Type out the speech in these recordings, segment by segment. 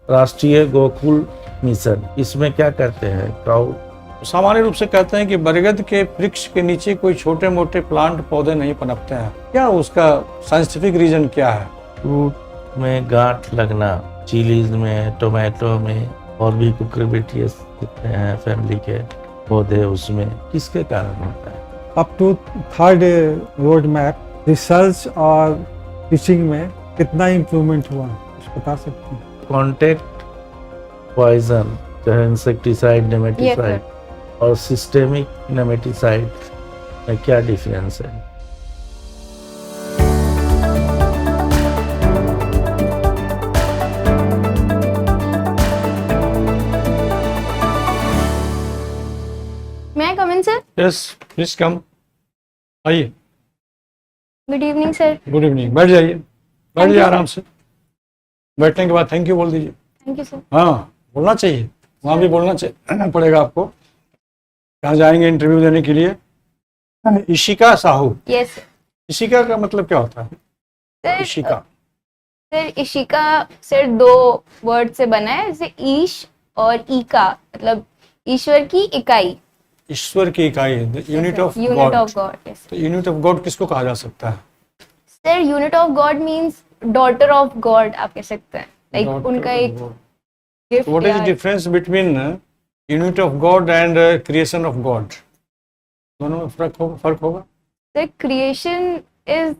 राष्ट्रीय गोकुल मिशन, इसमें क्या करते हैं काउ? सामान्य रूप से कहते हैं कि बरगद के वृक्ष के नीचे कोई छोटे मोटे प्लांट पौधे नहीं पनपते हैं। क्या उसका साइंटिफिक रीजन क्या है? फ्रूट में गांठ लगना, चिलीज में, टोमेटो में और भी कुकुरबिटेस कितने हैं फैमिली के पौधे, उसमें किसके कारण होता है? Up to third road map research और टीचिंग में कितना इम्प्रूवमेंट हुआ कुछ बता सकते हैं? कॉन्टेक्ट पॉइजन, चाहे इंसेक्टिसाइड, नेमेटिसाइड और सिस्टेमिक नेमेटिसाइड में क्या डिफरेंस है? May I come in, sir? Yes please come, आइए। Good evening, sir. Good evening, बैठ जाइए, बैठ जाइए आराम से। बैठने के बाद थैंक यू बोल दीजिए। Thank you, sir. हाँ, बोलना चाहिए, वहाँ भी बोलना चाहिए पड़ेगा आपको। कहाँ जाएंगे इंटरव्यू देने के लिए? इशिका साहू। Yes, sir. इशिका का मतलब क्या होता है? Sir, Ishika sir Ishika sir दो वर्ड से बना है, जैसे ईश और ईका, मतलब ईश्वर की इकाई, ईश्वर की इकाई, unit of unit God. Of God. तो यूनिट ऑफ गॉड किसको कहा जा सकता है? Sir unit of God means daughter of God, आप कह सकते हैं। लाइक उनका एक gift. What is difference between unit of God and creation of God? दोनों में फर्क होगा? Sir creation is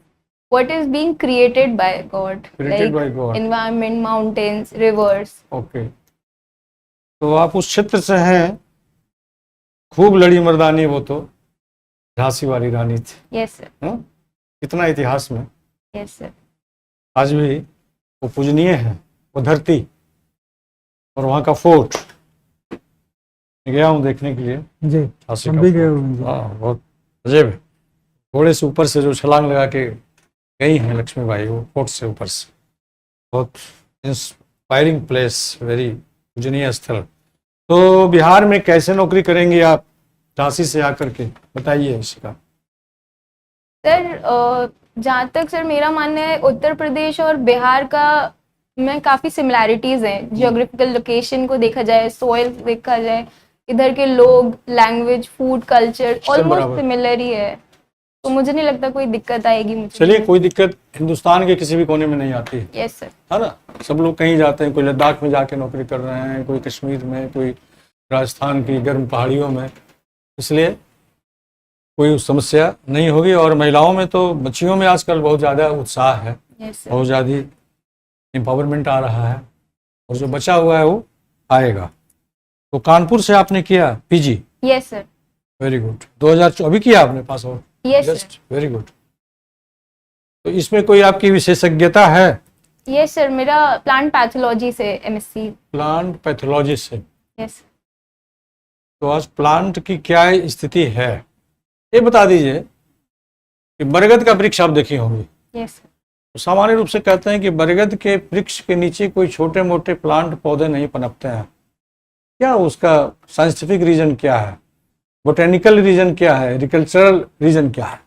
what is being created by God, Created like by God. environment, mountains, rivers. Okay, तो आप उस क्षेत्र से हैं, खूब लड़ी मर्दानी, वो तो झांसी वाली रानी थी। Yes, sir. हाँ? कितना इतिहास में Yes, sir. आज भी वो पूजनीय है, वो धरती और वहाँ का फोर्ट। गया हूँ देखने के लिए जी, झांसी हम का भी फोर्ट। गए हुए हैं जी। हाँ, बहुत अजब है। घोड़े से ऊपर से जो छलांग लगा के गई हैं लक्ष्मीबाई, वो फोर्ट से ऊपर से, बहुत इंस्पायरिंग प्लेस, वेरी पूजनीय स्थल। तो बिहार में कैसे नौकरी करेंगे आप झांसी से आकर के, बताइए इशिका। सर जहाँ तक सर मेरा मानना है, उत्तर प्रदेश और बिहार का में काफ़ी सिमिलैरिटीज़ हैं। जियोग्राफिकल लोकेशन को देखा जाए, सॉइल देखा जाए, इधर के लोग, लैंग्वेज, फूड, कल्चर ऑलमोस्ट बराबर। सिमिलर ही है। तो मुझे नहीं लगता कोई दिक्कत आएगी मुझे। चलिए, कोई दिक्कत हिंदुस्तान के किसी भी कोने में नहीं आती है। Yes sir. है ना? सब लोग कहीं जाते हैं, कोई लद्दाख में जाके नौकरी कर रहे हैं, कोई कश्मीर में, कोई राजस्थान की गर्म पहाड़ियों में, इसलिए कोई समस्या नहीं होगी। और महिलाओं में तो, बच्चियों में आजकल बहुत ज़्यादा उत्साह है, यस सर। बहुत ज़्यादा एम्पावरमेंट आ रहा है, और जो बचा हुआ है वो आएगा। तो कानपुर से आपने किया PG? Yes sir. Very good. 2024 अभी किया आपने pass out? Yes sir. Just very good. तो इसमें कोई आपकी विशेषज्ञता है? यस सर, मेरा प्लांट पैथोलॉजी से एमएससी। प्लांट पैथोलॉजी से। यस। तो आज प्लांट की क्या स्थिति है ये बता दीजिए। कि बरगद का वृक्ष आप देखी होंगी। यस। तो सामान्य रूप से कहते हैं कि बरगद के वृक्ष के नीचे कोई छोटे मोटे प्लांट पौधे नहीं पनपते हैं। क्या उसका साइंटिफिक रीजन क्या है? बोटेनिकल रीजन क्या है? एग्रीकल्चरल रीजन क्या है?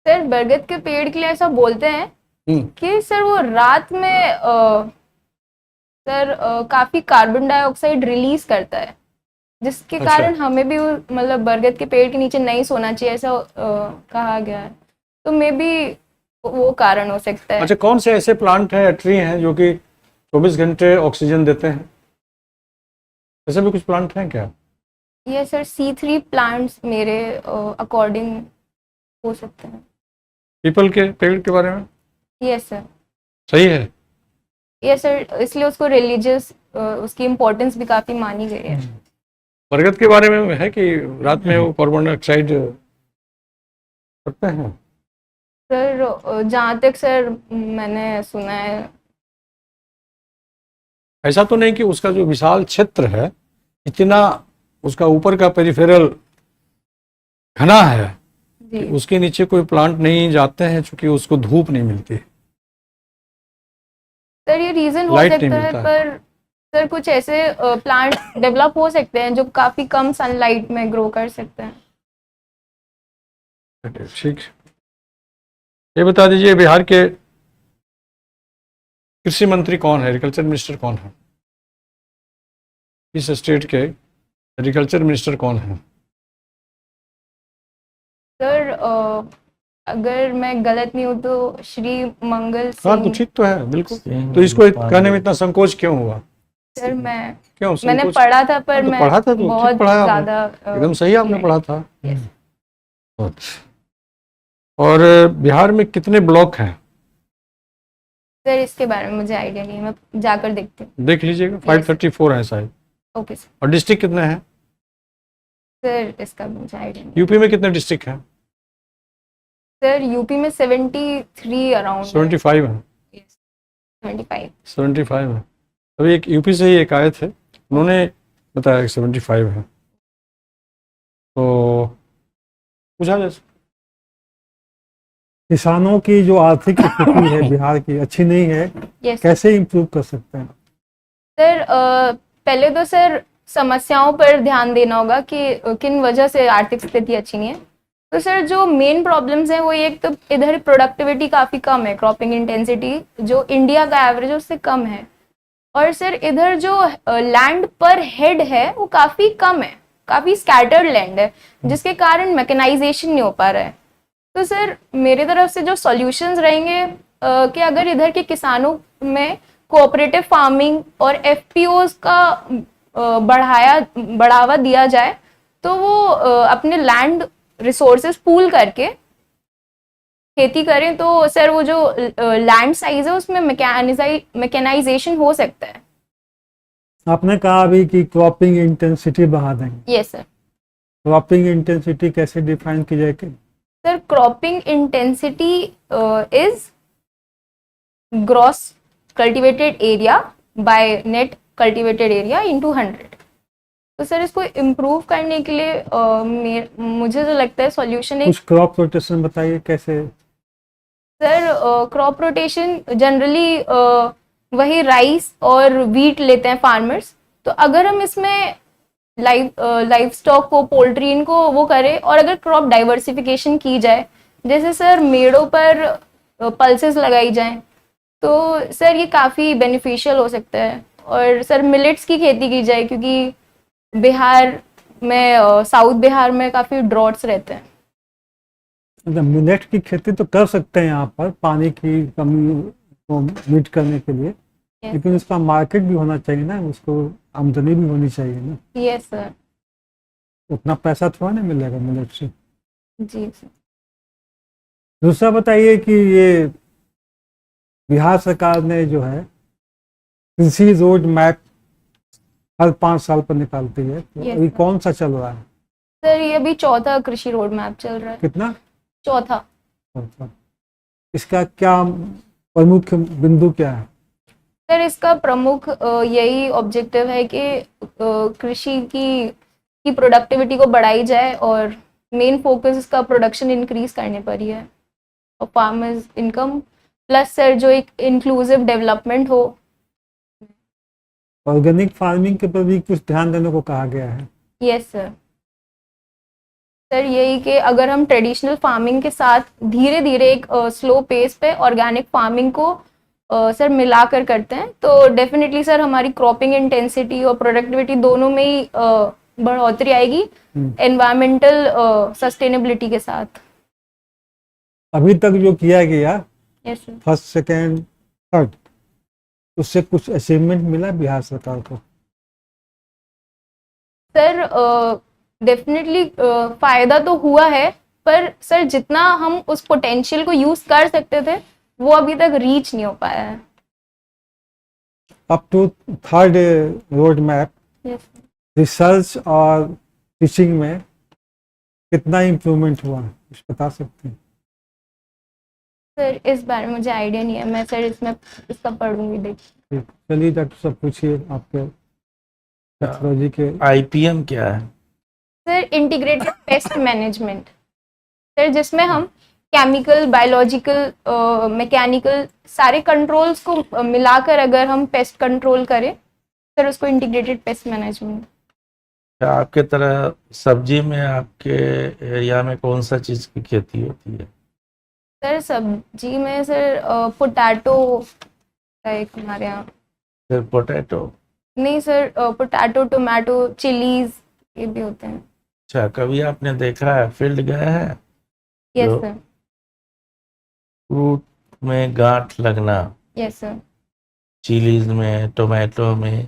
सर बरगद के पेड़ के लिए ऐसा बोलते हैं कि सर वो रात में काफी कार्बन डाइऑक्साइड रिलीज करता है, जिसके अच्छा। कारण हमें भी मतलब बरगद के पेड़ के नीचे नहीं सोना चाहिए, ऐसा कहा गया है। तो मे बी वो कारण हो सकता है। अच्छा, कौन से ऐसे प्लांट हैं, ट्री हैं जो कि 24 घंटे ऑक्सीजन देते हैं? ऐसे भी कुछ प्लांट हैं क्या? ये सर C3 प्लांट्स मेरे अकॉर्डिंग हो सकते हैं। पीपल के पेड़ के बारे में? Yes sir. सही है। यस सर, इसलिए उसको रिलीजियस उसकी इम्पोर्टेंस भी काफी मानी गई है। बरगद के बारे में है कि रात में वो कार्बन डाइऑक्साइड करते हैं? सर जहाँ तक सर मैंने सुना है, ऐसा तो नहीं कि उसका जो विशाल क्षेत्र है, इतना उसका ऊपर का पेरिफेरल घना है कि जी उसके नीचे कोई प्लांट नहीं जाते हैं, क्योंकि उसको धूप नहीं मिलती। सर ये रीजन हो Light नहीं सकता है, मिलता पर सर कुछ ऐसे प्लांट डेवलप हो सकते हैं जो काफी कम सनलाइट में ग्रो कर सकते हैं। ठीक, ये बता दीजिए बिहार के कृषि मंत्री कौन है, एग्रीकल्चर मिनिस्टर कौन है? इस स्टेट के एग्रीकल्चर मिनिस्टर कौन है? सर अगर मैं गलत नहीं हूँ तो श्री मंगल हाँ तो सिंह। ठीक तो है बिल्कुल। सिंह तो इसको पांडे। कहने में इतना संकोच क्यों हुआ? सर मैं क्यों मैंने संकोच? पढ़ा था पर हाँ, तो मैं पढ़ा था तो ठीक बहुत पढ़ाया आपने। ज्यादा एकदम सही आपने पढ़ा था। Yes. अच्छा। और बिहार में कितने ब्लॉक हैं? सर इसके बारे में मुझे आइडिया नहीं है, मैं जाकर देखती हूँ। देख लीजिएगा, 534 है शायद। Okay sir. और डिस्ट्रिक्ट कितने हैं? सर इसका मुझे आइडिया नहीं। यूपी में कितने डिस्ट्रिक्ट हैं? सर यूपी में 73 अराउंड 75 हैं। 75। 75 है। अभी एक यूपी से ही एक आए थे, उन्होंने बताया कि 75 है। तो पूछा जैसे किसानों की जो आर्थिक स्थिति है बिहार की अच्छी नहीं है, यस कैसे इम्प्रूव कर सकते हैं? सर पहले तो सर समस्याओं पर ध्यान देना होगा कि किन वजह से आर्थिक स्थिति अच्छी नहीं है। तो सर जो मेन प्रॉब्लम्स हैं वो एक तो इधर प्रोडक्टिविटी काफ़ी कम है, क्रॉपिंग इंटेंसिटी जो इंडिया का एवरेज है उससे कम है। और सर इधर जो लैंड पर हेड है वो काफ़ी कम है, काफ़ी स्कैटर्ड लैंड है, जिसके कारण मैकेनाइजेशन नहीं हो पा रहा है। तो सर मेरी तरफ से जो सॉल्यूशंस रहेंगे कि अगर इधर के किसानों में कोऑपरेटिव फार्मिंग और एफपीओज का बढ़ावा दिया जाए तो वो अपने लैंड रिसोर्सेज पूल करके खेती करें तो सर वो जो लैंड साइज है उसमें मैकेनाइजेशन हो सकता है। आपने कहा अभी कि क्रॉपिंग इंटेंसिटी बढ़ा देंगे। Yes sir. क्रॉपिंग इंटेंसिटी कैसे डिफाइन की जाएगी? Sir cropping intensity is gross cultivated area by net cultivated area into 100। तो सर इसको इम्प्रूव करने के लिए मुझे जो लगता है सॉल्यूशन एक कुछ क्रॉप रोटेशन बताइए कैसे? सर क्रॉप रोटेशन जनरली वही राइस और वीट लेते हैं फार्मर्स। तो अगर हम इसमें लाइव स्टॉक को, पोल्ट्री इनको वो करें और अगर क्रॉप डाइवर्सिफिकेशन की जाए, जैसे सर मेड़ों पर पल्सेस लगाई जाएं, तो सर ये काफ़ी बेनिफिशियल हो सकता है। और सर मिलेट्स की खेती की जाए क्योंकि बिहार में साउथ बिहार में काफ़ी ड्रॉट्स रहते हैं। मिलेट की खेती तो कर सकते हैं यहाँ पर पानी की कमी को मीट करने के लिए, लेकिन उसका मार्केट भी होना चाहिए ना, उसको आमदनी भी होनी चाहिए ना। Yes sir. उतना पैसा थोड़ा नहीं मिलेगा मिलेट से। जी सर। दूसरा बताइए कि ये बिहार सरकार ने जो है कृषि रोड मैप हर 5 साल पर निकालती है, तो Yes, अभी sir. कौन सा चल रहा है? सर ये अभी चौथा कृषि रोड मैप चल रहा है। कितना? चौथा। अच्छा। इसका क्या प्रमुख बिंदु क्या है? सर इसका प्रमुख यही ऑब्जेक्टिव है कि कृषि की प्रोडक्टिविटी को बढ़ाई जाए और मेन फोकस इसका प्रोडक्शन इंक्रीज करने पर ही है और फार्मर्स इनकम प्लस सर जो एक इंक्लूसिव डेवलपमेंट हो। ऑर्गेनिक फार्मिंग के पर भी कुछ ध्यान देने को कहा गया है। Yes sir. सर यही कि अगर हम ट्रेडिशनल फार्मिंग के साथ धीरे धीरे एक स्लो पेस पे ऑर्गेनिक फार्मिंग को सर मिलाकर करते हैं तो डेफिनेटली सर हमारी क्रॉपिंग इंटेंसिटी और प्रोडक्टिविटी दोनों में ही बढ़ोतरी आएगी एनवायरमेंटल सस्टेनेबिलिटी के साथ। अभी तक जो किया गया yes sir. First second third, उससे कुछ अचीवमेंट मिला बिहार सरकार को? सर डेफिनेटली फायदा तो हुआ है, पर सर जितना हम उस पोटेंशियल को यूज कर सकते थे वो अभी तक रीच नहीं हो पाया है। Up to third road map yes research और टीचिंग में कितना इम्प्रूवमेंट हुआ है, कुछ बता सकते हैं? सर इस बारे में मुझे आइडिया नहीं है, मैं सर इसका पढ़ूंगी देख। ठीक, चलिए डॉक्टर साहब पूछिए आपके पैथोलॉजी के। आईपीएम क्या है? Sir integrated pest management sir, जिसमें हम केमिकल, बायोलॉजिकल, मैकेनिकल सारे कंट्रोल्स को मिलाकर अगर हम पेस्ट कंट्रोल करें सर उसको इंटीग्रेटेड पेस्ट मैनेजमेंट। क्या आपके तरह सब्जी में आपके एरिया में कौन सा चीज की खेती होती है? सर सब्जी में सर पोटैटो, होता है एक हमारे यहाँ। फिर पोटैटो। नहीं सर, पोटैटो, टोमेटो, चिलीज ये भी होते हैं। अच्छा, कभी आपने देखा है, फील्ड गए हैं, यस जो सर। फ्रूट में गांठ लगना, यस सर। चिलीज में, टोमेटो में,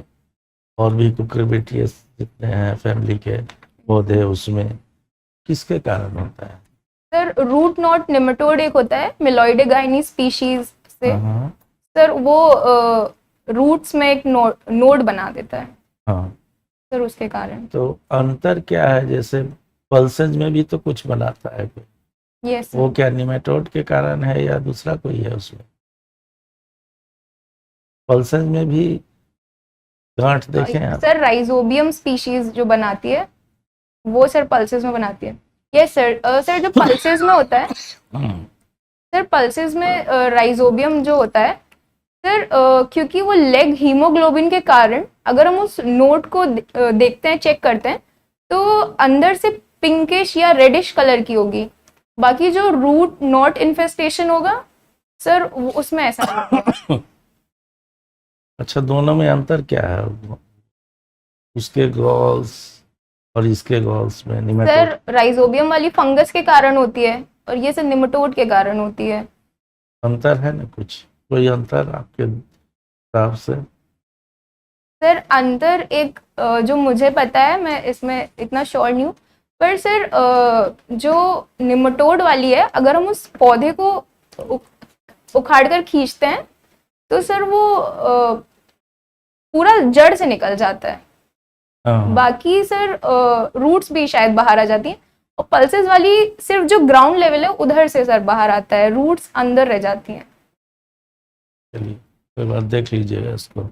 और भी कुकुरबिटेसी जितने हैं फैमिली के पौधे, उसमें किसके कारण होता है? सर रूट नॉट नेमेटोड एक होता है मिलॉइडेगाइनी स्पीशीज से। हाँ सर वो रूट्स में एक नोड बना देता है हाँ। सर, उसके कारण। तो अंतर क्या है? जैसे पल्सेज में भी तो कुछ बनाता है कोई, यस वो सर। क्या निमेटोड के कारण है या दूसरा कोई है उसमें? पल्सेज में भी गांठ देखे हैं आप? सर राइजोबियम स्पीशीज जो बनाती है वो सर पल्सेस में बनाती है। Yes sir. सर जो पल्सेस में होता है, सर पल्सेस में राइजोबियम जो होता है सर, क्योंकि वो लेग हीमोग्लोबिन के कारण अगर हम उस नोट को देखते हैं, चेक करते हैं, तो अंदर से पिंकिश या रेडिश कलर की होगी। बाकी जो रूट नॉट इन्फेस्टेशन होगा सर उसमें ऐसा नहीं होगा। अच्छा, दोनों में अंतर क्या है? उसके गॉल्स और इसके गॉल्स में निमेटोड? सर राइजोबियम वाली फंगस के कारण होती है और ये सर निमेटोड के कारण होती है। अंतर है ना कुछ? कोई अंतर आपके हिसाब से? सर अंतर एक जो मुझे पता है, मैं इसमें इतना श्योर नहीं हूँ, पर सर जो निमेटोड वाली है, अगर हम उस पौधे को उखाड़ कर खींचते हैं तो सर वो पूरा जड़ से निकल जाता है। हाँ। बाकी सर रूट्स भी शायद बाहर आ जाती हैं, और पल्सेस वाली सिर्फ जो ग्राउंड लेवल है उधर से सर बाहर आता है, रूट्स अंदर रह जाती हैं। चलिए, कोई बात, देख लीजिएगा इसको।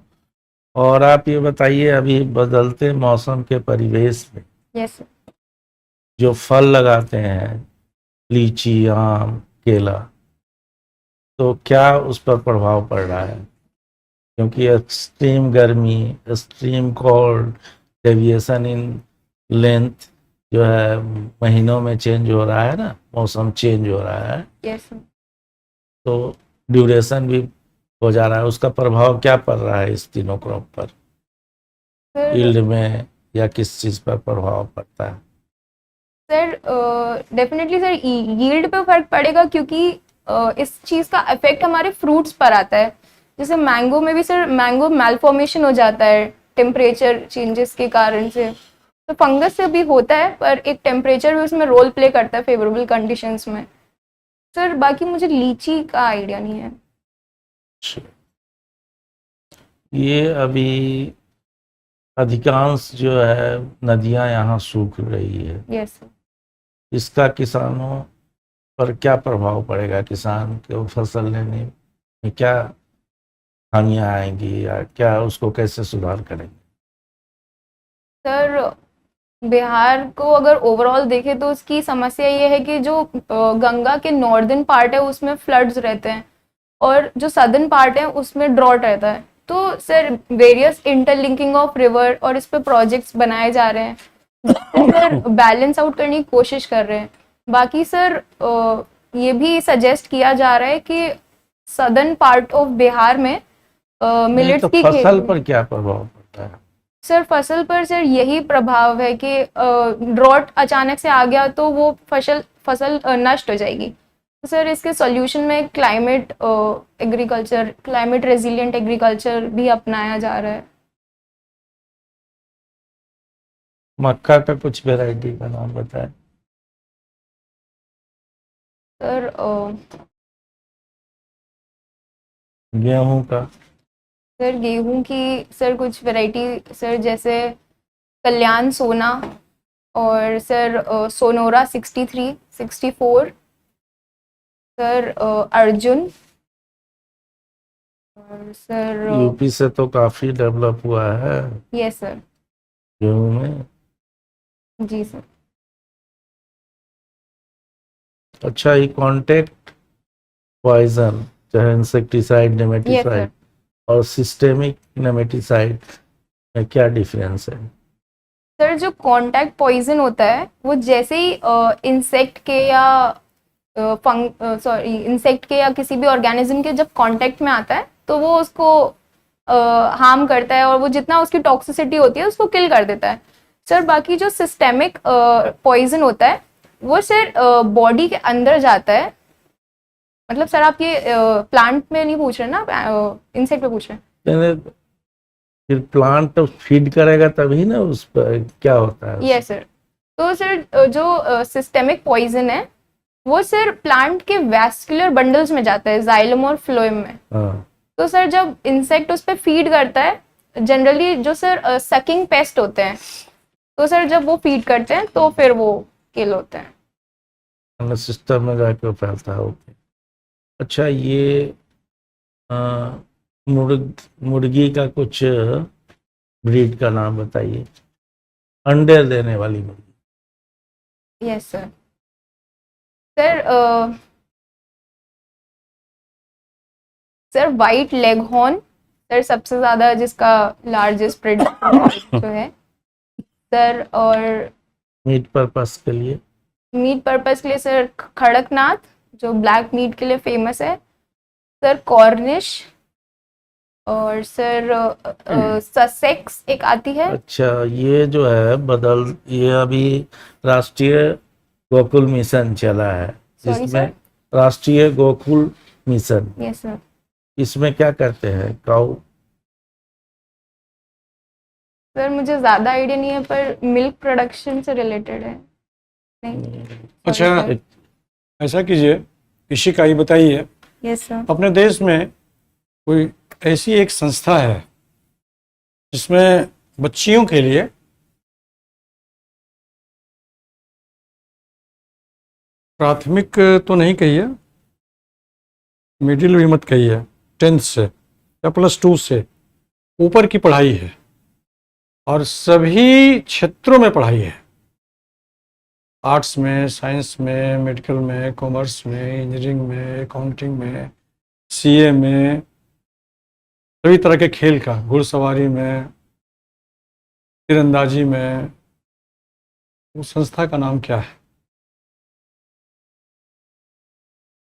और आप ये बताइए, अभी बदलते मौसम के परिवेश में यस सर। जो फल लगाते हैं, लीची, आम, केला, तो क्या उस पर प्रभाव पड़ रहा है? क्योंकि एक्सट्रीम गर्मी, extreme cold, deviation in length जो है महीनों में चेंज हो रहा है ना, मौसम चेंज हो रहा है, यस सर। तो ड्यूरेशन भी हो जा रहा है। उसका प्रभाव क्या पड़ रहा है इस तीनों क्रॉप पर? सर यील्ड में या किस चीज़ पर प्रभाव पड़ता है? सर डेफिनेटली सर यील्ड पे फर्क पड़ेगा, क्योंकि इस चीज़ का इफेक्ट हमारे फ्रूट्स पर आता है। जैसे मैंगो में भी सर मैंगो मैलफॉर्मेशन हो जाता है टेम्परेचर चेंजेस के कारण से, तो फंगस से भी होता है, पर एक टेम्परेचर भी उसमें रोल प्ले करता है फेवरेबल कंडीशंस में। सर बाकी मुझे लीची का आइडिया नहीं है। ये अभी अधिकांश जो है नदियां यहाँ सूख रही है, यस सर। इसका किसानों पर क्या प्रभाव पड़ेगा? किसान को फसल लेने में क्या खामियां आएंगी, या क्या उसको कैसे सुधार करेंगे? सर बिहार को अगर ओवरऑल देखें तो उसकी समस्या ये है कि जो गंगा के नॉर्दर्न पार्ट है उसमें फ्लड्स रहते हैं, और जो सदर्न पार्ट है उसमें ड्रॉट रहता है। तो sir various interlinking of river और इस पे प्रोजेक्ट्स बनाए जा रहे हैं, सर बैलेंस आउट करने की कोशिश कर रहे हैं। बाकी सर ये भी सजेस्ट किया जा रहा है कि सदर्न पार्ट ऑफ बिहार में नहीं, मिलेट्स तो की फसल खेती। पर क्या प्रभाव पड़ता है? सर फसल पर सर यही प्रभाव है कि ड्रॉट अचानक से आ गया तो वो फसल नष्ट हो जाएगी। तो सर इसके सॉल्यूशन में climate agriculture, climate resilient agriculture भी अपनाया जा रहा है। मक्का का कुछ वैरायटी का नाम बताएं। सर गेहूं का? सर गेहूं की सर कुछ वैरायटी सर, जैसे कल्याण सोना, और सर सोनोरा 63, 64, सर अर्जुन, और सर यूपी से तो काफी डेवलप हुआ है यस सर। गेहूं में। जी सर। अच्छा, ये कॉन्टेक्ट पॉइजन, चाहे इंसेक्टिसाइड, नेमेटिसाइड और सिस्टेमिक नेमेटिसाइड में क्या डिफरेंस है? सर जो कांटेक्ट पॉइजन होता है वो जैसे ही इंसेक्ट के या इंसेक्ट के या किसी भी ऑर्गेनिज्म के जब कांटेक्ट में आता है तो वो उसको हार्म करता है और वो जितना उसकी टॉक्सिसिटी होती है उसको किल कर देता है सर। बाकी जो सिस्टेमिक पॉइजन होता है वो सर बॉडी के अंदर जाता है। मतलब सर आप ये प्लांट में नहीं पूछ रहे ना, इंसेक्ट में पूछ रहे हैं। मैंने फिर प्लांट फीड करेगा तभी ना उस पर क्या होता है। Yes sir. तो सर जो सिस्टेमिक पॉइजन है वो सर प्लांट के वैस्कुलर बंडल्स में जाता है, जाइलम और फ्लोएम में। हाँ, तो सर जब इंसेक्ट उस पर फीड करता है, जनरली जो सर सकिंग पेस्ट होते हैं, तो सर जब वो फीड करते हैं तो फिर वो किल होते हैं। सिस्टम में जाके फैलता है। ओके, अच्छा ये मुर्गी का कुछ ब्रीड का नाम बताइए, अंडे देने वाली मुर्गी। Yes sir. Sir sir white leghorn sir सबसे ज्यादा जिसका लार्जेस्ट प्रेडेटर जो है सर। और मीट पर्पस के लिए, मीट पर्पस के लिए सर कड़कनाथ जो ब्लैक मीट के लिए फेमस है सर, कॉर्निश, और सर ससेक्स एक आती है। अच्छा ये जो है ये अभी राष्ट्रीय गोकुल मिशन चला है, Sorry, जिसमें राष्ट्रीय गोकुल मिशन, यस सर। इसमें क्या करते हैं काऊ? सर मुझे ज्यादा आइडिया नहीं है पर मिल्क प्रोडक्शन से रिलेटेड है। नहीं। अच्छा ऐसा कीजिए, इसी का ही बताइए, यस सर। अपने देश में कोई ऐसी एक संस्था है जिसमें बच्चियों के लिए प्राथमिक तो नहीं कहिए, मिडिल भी मत कहिए, 10th से या +2 से ऊपर की पढ़ाई है और सभी क्षेत्रों में पढ़ाई है, आर्ट्स में, साइंस में, मेडिकल में, कॉमर्स में, इंजीनियरिंग में, अकाउंटिंग में, सीए में, सभी तरह के खेल का, घुड़सवारी में, तीरंदाजी में। उस संस्था का नाम क्या है?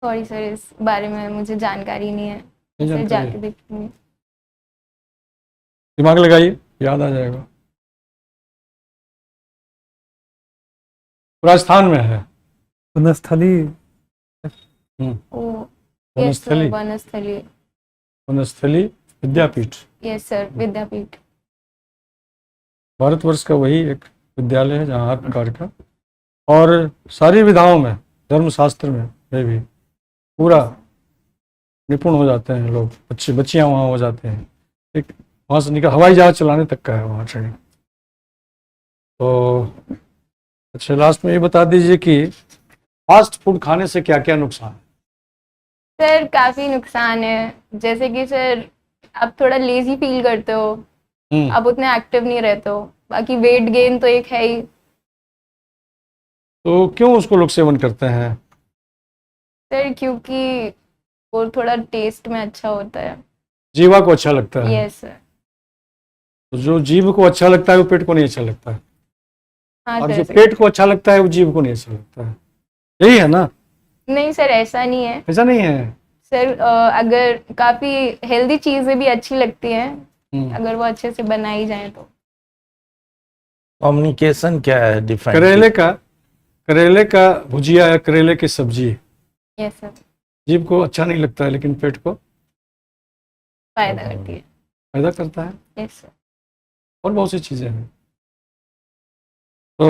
सॉरी सर, इस बारे में मुझे जानकारी नहीं है। नहीं सर जानकारी? जाके देखूंगी। दिमाग लगाइए, याद आ जाएगा। राजस्थान में है। Vanasthali. O yes Vanasthali? Sir, Vanasthali. Vanasthali Vidyapeeth yes sir, Vidyapeeth. Bharatvarsh का वही एक विद्यालय है जहाँ हर प्रकार का और सारी विधाओं में, धर्मशास्त्र में भी पूरा निपुण हो जाते हैं लोग, बच्चियाँ वहाँ हो जाते हैं। एक वहाँ से निकल हवाई जहाज चलाने तक का है वहाँ ट्रेनिंग। तो अच्छा, लास्ट में ये बता दीजिए कि फास्ट फूड खाने से क्या क्या नुकसान है? सर काफी नुकसान है, जैसे कि सर आप थोड़ा लेजी फील करते हो, आप उतने एक्टिव नहीं रहते हो। बाकी वेट गेन तो एक है ही। तो क्यों उसको लोग सेवन करते हैं? सर क्योंकि वो थोड़ा टेस्ट में अच्छा होता है। जीवा को अच्छा लगता है। Yes sir. तो जो जीव को अच्छा लगता है वो पेट को नहीं अच्छा लगता है, हाँ और सर, जो सर। पेट को अच्छा लगता है वो जीव को नहीं अच्छा लगता है। यही है ना? नहीं सर, ऐसा नहीं है ऐसा नहीं है। सर। अगर काफी हेल्दी चीजें भी अच्छी लगती हैं अगर वो अच्छे से बनाई जाए तो। कम्युनिकेशन क्या है डिफाइन? करेले का भुजिया या करेले की सब्जी यस सर, जीव को अच्छा नहीं लगता है, लेकिन पेट को फायदा करती है। फायदा करता है। Yes sir. और बहुत सी चीजें हैं। तो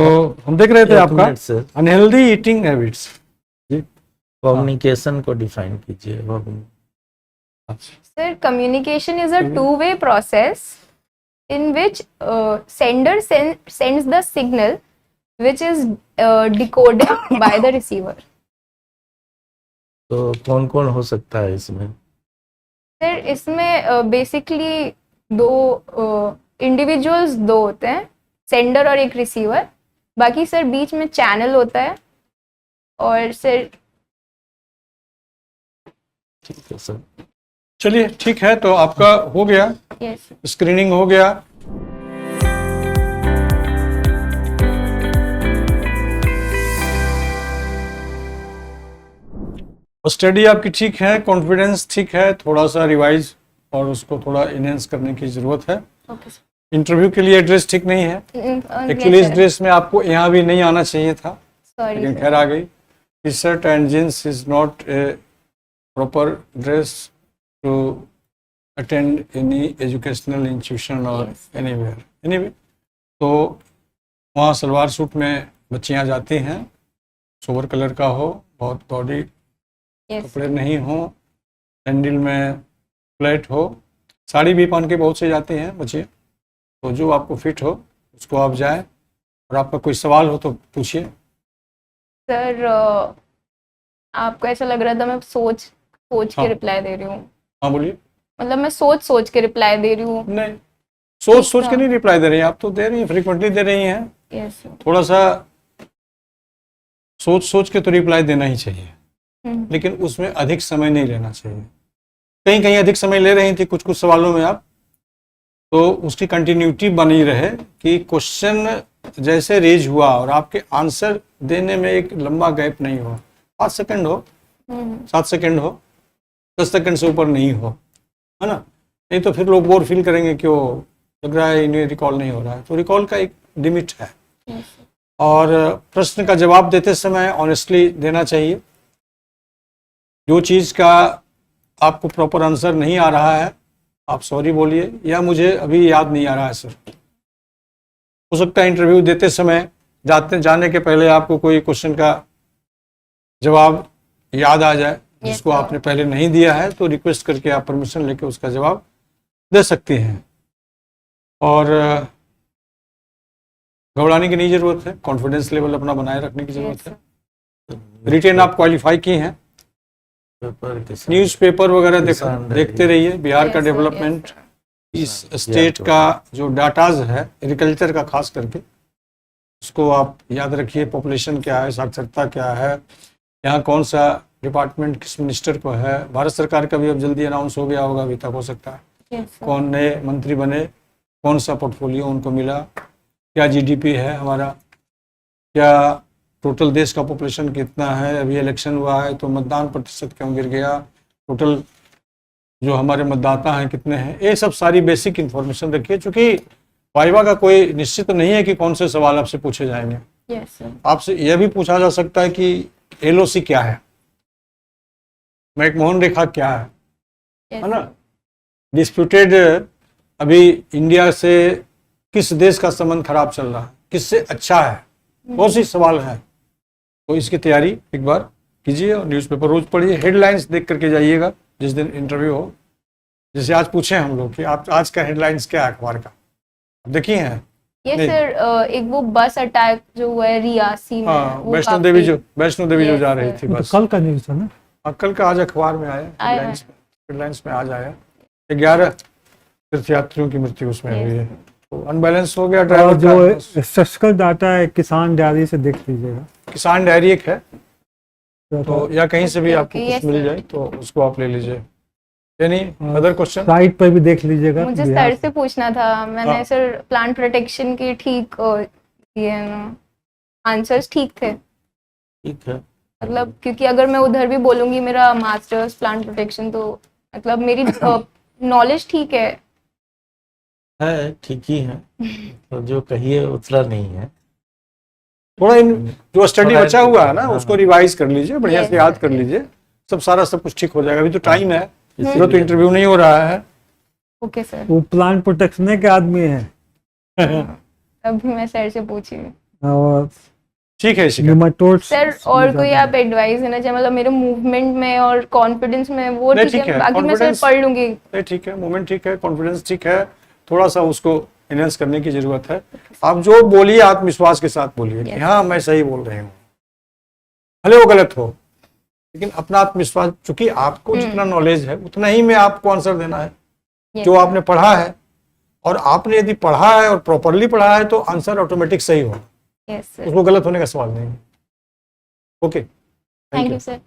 हम देख रहे थे आपका sir unhealthy eating habits. Communication को डिफाइन कीजिए। अच्छा, Sir, communication is a two-way process in which sender sends the signal which is decoded by the receiver. तो कौन कौन हो सकता है इसमें? सर इसमें बेसिकली दो इंडिविजुअल्स दो होते हैं, सेंडर और एक रिसीवर। बाकी सर बीच में चैनल होता है। और सर ठीक है सर। चलिए ठीक है, तो आपका हो गया, यस स्क्रीनिंग हो गया। और स्टडी आपकी ठीक है, कॉन्फिडेंस ठीक है, थोड़ा सा रिवाइज और उसको थोड़ा इनहेंस करने की जरूरत है। Okay sir. इंटरव्यू के लिए ड्रेस ठीक नहीं है, एक्चुअली इस ड्रेस में आपको यहाँ भी नहीं आना चाहिए था, सॉरी लेकिन खैर आ गई। T shirt and jeans is not a proper dress to attend any educational institution और Yes. Anywhere anyway. तो वहाँ सलवार सूट में बच्चियाँ जाती हैं, सोबर कलर का हो, बहुत बॉडी यस कपड़े नहीं हो, सैंडल में फ्लैट हो, साड़ी भी पहन के बहुत से जाते हैं बच्चे। तो जो आपको फिट हो उसको आप जाएं, और आपका कोई सवाल हो तो पूछिए। सर। आपको ऐसा लग रहा था मैं सोच के हाँ। रिप्लाई दे रही हूँ, हाँ बोलिए। मतलब मैं सोच के रिप्लाई दे रही हूँ। नहीं, सोच के नहीं रिप्लाई दे रही हैं आप, तो दे रही हैं, फ्रीक्वेंटली दे रही हैं। यस थोड़ा सा सोच के तो रिप्लाई देना ही चाहिए, लेकिन उसमें अधिक समय नहीं लेना चाहिए। कहीं कहीं अधिक समय ले रही थी कुछ सवालों में आप, तो उसकी कंटिन्यूटी बनी रहे कि क्वेश्चन जैसे रेज हुआ और आपके आंसर देने में एक लंबा गैप नहीं हो, 5 सेकंड हो, 7 सेकंड हो, 10 सेकंड से ऊपर नहीं हो, है ना। नहीं तो फिर लोग बोर फील करेंगे कि वो लग रहा है इन्हें रिकॉल नहीं हो रहा है। तो रिकॉल का एक लिमिट है, और प्रश्न का जवाब देते समय ऑनेस्टली देना चाहिए। जो चीज़ का आपको प्रॉपर आंसर नहीं आ रहा है आप सॉरी बोलिए, या मुझे अभी याद नहीं आ रहा है सर। हो सकता है इंटरव्यू देते समय जाने के पहले आपको कोई क्वेश्चन का जवाब याद आ जाए जिसको आपने पहले नहीं दिया है, तो रिक्वेस्ट करके आप परमिशन लेके उसका जवाब दे सकते हैं। और घबराने की नहीं जरूरत है, कॉन्फिडेंस लेवल अपना बनाए रखने की जरूरत है। रिटेन आप क्वालिफाई की हैं, न्यूज़पेपर वगैरह देखते रहिए। बिहार का डेवलपमेंट, इस स्टेट का जो डाटाज है एग्रीकल्चर का खास करके, उसको आप याद रखिए। पॉपुलेशन क्या है, साक्षरता क्या है, यहाँ कौन सा डिपार्टमेंट किस मिनिस्टर को है। भारत सरकार का भी अब जल्दी अनाउंस हो गया होगा, अभी तक हो सकता है। कौन नए मंत्री बने, कौन सा पोर्टफोलियो उनको मिला, क्या जीडीपी है हमारा, क्या टोटल देश का पॉपुलेशन कितना है। अभी इलेक्शन हुआ है तो मतदान प्रतिशत क्यों गिर गया, टोटल जो हमारे मतदाता हैं कितने हैं, ये सब सारी बेसिक इन्फॉर्मेशन रखिए। चूँकि वाइवा का कोई निश्चित नहीं है कि कौन से सवाल आपसे पूछे जाएंगे। आपसे यह भी पूछा जा सकता है कि एलओसी क्या है, मैकमोहन रेखा क्या है ना। डिस्प्यूटेड अभी इंडिया से किस देश का संबंध खराब चल रहा है, किससे अच्छा है, बहुत सी सवाल है। तो इसकी तैयारी एक बार कीजिए और न्यूज़पेपर रोज पढ़िए, हेडलाइंस देख करके जाइएगा जिस दिन इंटरव्यू हो। जैसे आज पूछे हम लोग कि आप आज का हेडलाइंस क्या है अखबार का, देखिए हैं। ये सर एक वो बस अटैक जो हुआ है रियासी में, हाँ, वो वैष्णो देवी जो जा रही थी तो बस, कल का न्यूज़ है ना। कल का आज अखबार में आया, हेडलाइंस में आज आया 11 तीर्थयात्रियों की मृत्यु उसमें हुई है। तो अनबैलेंस हो गया और ड्राइवर जो का। स्टैटिस्टिकल डाटा है किसान डायरी से देख लीजिएगा, किसान डायरी एक है, तो या कहीं से भी आपको कुछ मिल जाए तो उसको आप ले लीजिए। यानी अदर क्वेश्चन साइट पर भी देख लीजिएगा। मुझे सर से पूछना था, मैंने सर प्लांट प्रोटेक्शन के ठीक दिए ना, आंसर्स ठीक थे? ठीक है, मतलब क्योंकि अगर मैं उधर भी बोलूंगी मेरा मास्टर्स प्लांट प्रोटेक्शन, तो मतलब मेरी नॉलेज ठीक है ठीक ही है। तो जो कहिए उतना नहीं है, थोड़ा जो स्टडी बचा हुआ है ना हाँ, उसको रिवाइज कर लीजिए, बढ़िया से याद कर लीजिए, सब कुछ ठीक हो जाएगा। अभी तो टाइम है, पूरा तो इंटरव्यू नहीं हो रहा है। Okay sir. वो प्लांट प्रोटेक्शन के आदमी है। अभी मैं सर से पूछी और ठीक है निमाटोड्स सर, और कोई आप एडवाइस देना चाहिए, मतलब मेरे मूवमेंट में और कॉन्फिडेंस में, वो नहीं, ठीक ठीक है, है, बाकी मैं सर confidence- पढ़ लूंगी। नहीं ठीक है, मूवमेंट ठीक है, कॉन्फिडेंस ठीक है, थोड़ा सा उसको इनहेंस करने की जरूरत है। आप जो बोलिए आत्मविश्वास के साथ बोलिए कि हाँ मैं सही बोल रही हूँ, भले वो गलत हो, लेकिन अपना आत्मविश्वास, चूंकि आपको जितना नॉलेज है उतना ही में आपको आंसर देना है जो आपने पढ़ा है। और आपने यदि पढ़ा है और प्रॉपरली पढ़ा है तो आंसर ऑटोमेटिक सही होगा, यस सर, उसको गलत होने का सवाल नहीं है। Okay, thank you sir.